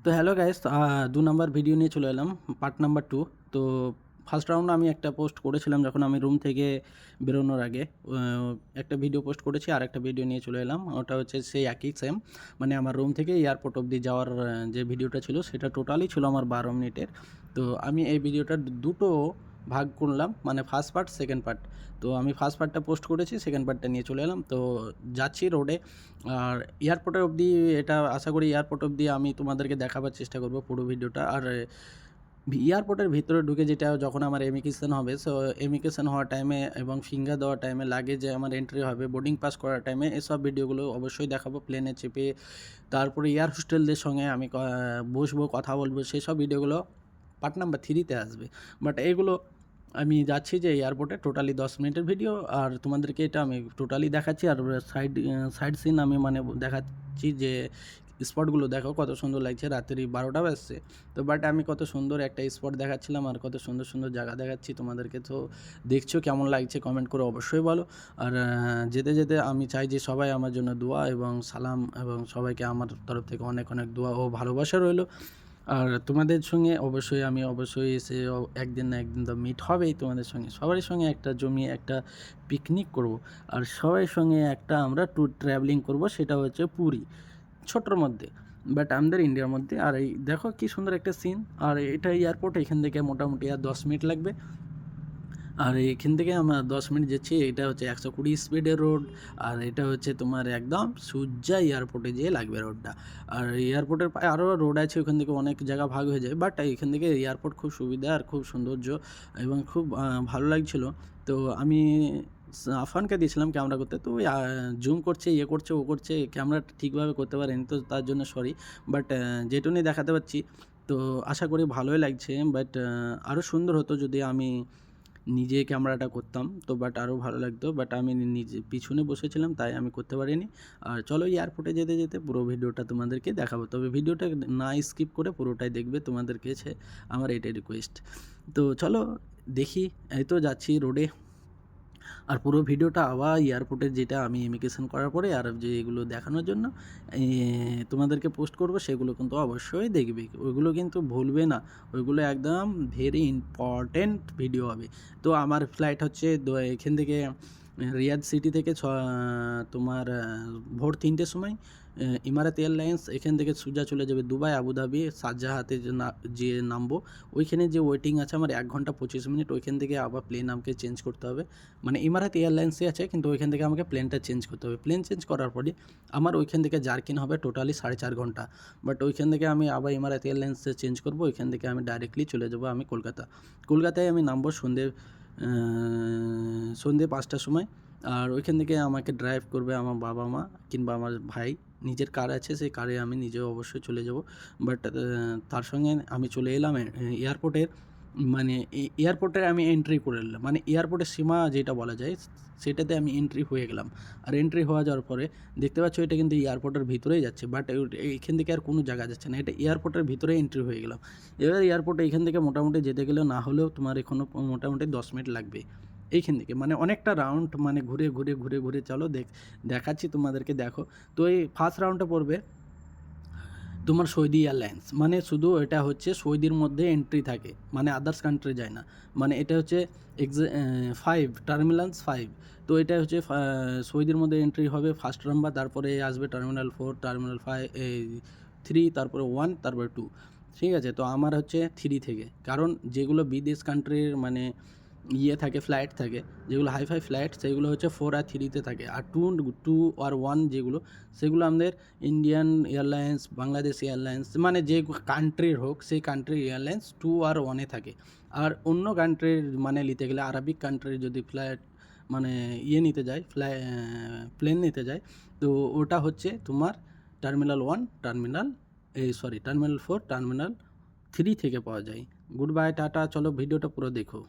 তো hello guys, ২ number video নিয়ে চলে এলাম, পার্ট নাম্বার 2। তো ফার্স্ট রাউন্ড আমি একটা পোস্ট করেছিলাম যখন আমি রুম থেকে বেরোনোর আগে। একটা ভিডিও পোস্ট করেছি আর একটা ভিডিও নিয়ে চলে এলাম। ওটা হচ্ছে সেই একই সেম, মানে আমার রুম থেকে এয়ারপোর্ট অবধি যাওয়ার যে ভিডিওটা ছিল সেটা টোটালি ছিল আমার ১২ মিনিটের। তো আমি এই ভিডিওটা দুটো ভাগ করলাম, মানে ফার্স্ট পার্ট, সেকেন্ড পার্ট। তো আমি ফার্স্ট পার্টটা পোস্ট করেছি, সেকেন্ড পার্টটা নিয়ে চলে এলাম। তো যাচ্ছি রোডে, আর এয়ারপোর্টের অবধি, এটা আশা করি এয়ারপোর্ট অবধি আমি তোমাদেরকে দেখাবার চেষ্টা করব পুরো ভিডিওটা। আর এয়ারপোর্টের ভিতরে ঢুকে যেটা যখন আমার এমিগ্রেশন হবে, সো এমিগ্রেশন হওয়ার টাইমে এবং ফিঙ্গার দেওয়ার টাইমে, লাগেজে আমার এন্ট্রি হবে, বোর্ডিং পাস করার টাইমে, এসব ভিডিওগুলো অবশ্যই দেখাবো। প্লেনে চেপে তারপরে এয়ার হোস্টেলদের সঙ্গে আমি বসবো, কথা বলবো, সেসব ভিডিওগুলো পার্ট নাম্বার 3-তে আসবে। বাট এগুলো আমি যাচ্ছি যে এয়ারপোর্টে টোটালি 10 মিনিটের ভিডিও, আর তোমাদেরকে এটা আমি টোটালি দেখাচ্ছি। আর সাইড সিন আমি মানে দেখাচ্ছি যে স্পটগুলো দেখো কত সুন্দর লাগছে। রাত্রি 12টা বাজছে, তো বাট আমি কত সুন্দর একটা স্পট দেখাচ্ছিলাম আর কত সুন্দর সুন্দর জায়গা দেখাচ্ছি তোমাদেরকে। তো দেখছো কেমন লাগছে কমেন্ট করে অবশ্যই বলো। আর যেতে যেতে আমি চাই যে সবাই আমার জন্য দোয়া এবং সালাম, এবং সবাইকে আমার তরফ থেকে অনেক অনেক দোয়া ও ভালোবাসা রইলো। আর তোমাদের সঙ্গে অবশ্যই এসে একদিন না একদিন তো মিট হবেই তোমাদের সঙ্গে, সবারই সঙ্গে একটা জমিয়ে একটা পিকনিক করব। আর সবাই সঙ্গে একটা আমরা ট্যুর ট্রাভেলিং করব, সেটা হচ্ছে পুরী, ছোটোর মধ্যে, বাট আমাদের ইন্ডিয়ার মধ্যে। আর এই দেখো কী সুন্দর একটা সিন। আর এটা এয়ারপোর্ট, এখান থেকে মোটামুটি আর 10 মিনিট লাগবে। আর এখান থেকে আমরা 10 মিনিট যাচ্ছি। এটা হচ্ছে 120 স্পিডের রোড। আর এটা হচ্ছে তোমার একদম সোজা এয়ারপোর্টে যেয়ে লাগবে রোডটা। আর এয়ারপোর্টের পায়ে আরও রোড আছে, ওখান থেকে অনেক জায়গা ভাগ হয়ে যায়, বাট এখান থেকে এয়ারপোর্ট খুব সুবিধা আর খুব সৌন্দর্য এবং খুব ভালো লাগছিলো। তো আমি আফানকে দিয়েছিলাম ক্যামেরা করতে, তো ওই জুম করছে, ইয়ে করছে, ও করছে, ক্যামেরাটা ঠিকভাবে করতে পারেনি, তো তার জন্য সরি। বাট যেটুকুনি দেখাতে পারছি, তো আশা করি ভালোই লাগছে। বাট আরও সুন্দর হতো যদি আমি নিজে ক্যামেরাটা করতাম, তো বাট আরও ভালো লাগতো। বাট আমি নিজে পিছনে বসেছিলাম, তাই আমি করতে পারিনি। আর চলো এয়ারপোর্টে যেতে যেতে পুরো ভিডিওটা তোমাদেরকে দেখাবো, তবে ভিডিওটা না স্কিপ করে পুরোটাই দেখবে, তোমাদের কাছে আমার এটাই রিকোয়েস্ট। তো চলো দেখি, এই তো যাচ্ছি রোডে। আর পুরো ভিডিওটা আবার এয়ারপোর্টের, যেটা আমি ইমিগ্রেশন করার পরে আর যে এগুলো দেখানোর জন্য তোমাদেরকে পোস্ট করব, সেগুলো কিন্তু অবশ্যই দেখবে, ওইগুলো কিন্তু ভুলবে না। ওইগুলো একদম ভেরি ইম্পর্টেন্ট ভিডিও হবে। তো আমার ফ্লাইট হচ্ছে এখান থেকে রিয়াদ সিটি থেকে তোমার ভোর 3টের সময় ইমারাত এয়ারলাইন্স এখান থেকে সোজা চলে যাবে দুবাই, আবুধাবি, শারজাহাতে যে নামবো। ওইখানে যে ওয়েটিং আছে আমার 1 ঘন্টা 25 মিনিট। ওইখান থেকে আবার প্লেন আমাকে চেঞ্জ করতে হবে, মানে ইমারাত এয়ারলাইন্সে আছে, কিন্তু ওইখান থেকে আমাকে প্লেনটা চেঞ্জ করতে হবে। প্লেন চেঞ্জ করার পরে আমার ওইখান থেকে জার্কিন হবে টোটালি 4.5 ঘন্টা। বাট ওইখান থেকে আমি আবার ইমারাত এয়ারলাইন্সে চেঞ্জ করবো। ওইখান থেকে আমি ডাইরেক্টলি চলে যাবো আমি কলকাতায় আমি নামবো সন্ধে 5টার সময়। আর ওইখান থেকে আমাকে ড্রাইভ করবে আমার বাবা মা কিংবা আমার ভাই, নিজের কার আছে, সেই কারে আমি নিজেও অবশ্যই চলে যাব। বাট তার সঙ্গে আমি চলে এলাম এয়ারপোর্টের, মানে এয়ারপোর্টে আমি এন্ট্রি করে নিলাম, মানে এয়ারপোর্টের সীমা যেটা বলা যায়, সেটাতে আমি এন্ট্রি হয়ে গেলাম। আর এন্ট্রি হয়ে যাওয়ার পরে দেখতে পাচ্ছ এটা কিন্তু এয়ারপোর্টের ভিতরেই যাচ্ছে, বাট এইখান থেকে আর কোনো জায়গা যাচ্ছে না, এটা এয়ারপোর্টের ভিতরে এন্ট্রি হয়ে গেলাম। এবার এয়ারপোর্টে এইখান থেকে মোটামুটি যেতে গেলেও না হলেও তোমার এখনও মোটামুটি 10 মিনিট লাগবে এইখান থেকে, মানে অনেকটা রাউন্ড, মানে ঘুরে ঘুরে ঘুরে ঘুরে চলো দেখাচ্ছি তোমাদেরকে, দেখো। তো এই ফার্স্ট রাউন্ডটা পড়বে তোমার সৌদি এয়ারলাইন্স, মানে শুধু এটা হচ্ছে সৌদির মধ্যে এন্ট্রি থাকে, মানে আদার্স কান্ট্রি যায় না। মানে এটা হচ্ছে 5 টার্মিনাল 5। তো এটা হচ্ছে সৌদির মধ্যে এন্ট্রি হবে ফার্স্ট নাম্বার, তারপরে আসবে টার্মিনাল 4, টার্মিনাল 3, তারপরে 1, তারপরে 2। ঠিক আছে, তো আমার হচ্ছে 3 থেকে, কারণ যেগুলো বিদেশ কান্ট্রির মানে থাকে, ফ্লাইট থাকে, যেগুলো হাইফাই ফ্লাইট, সেগুলো হচ্ছে 4 আর 3-তে থাকে। আর 2 আর 1 যেগুলো, সেগুলো আমাদের ইন্ডিয়ান এয়ারলাইন্স, বাংলাদেশ এয়ারলাইন্স, মানে যে কান্ট্রির হোক সেই কান্ট্রির এয়ারলাইন্স 2 আর 1-এ থাকে। আর অন্য কান্ট্রির মানে নিতে গেলে, আরবিক কান্ট্রির যদি ফ্লাইট মানে নিতে যায়, প্লেন নিতে যায়, তো ওটা হচ্ছে তোমার টার্মিনাল 1, টার্মিনাল 4, টার্মিনাল 3 থেকে পাওয়া যায়। গুড বাই, টাটা, চলো ভিডিওটা পুরো দেখো।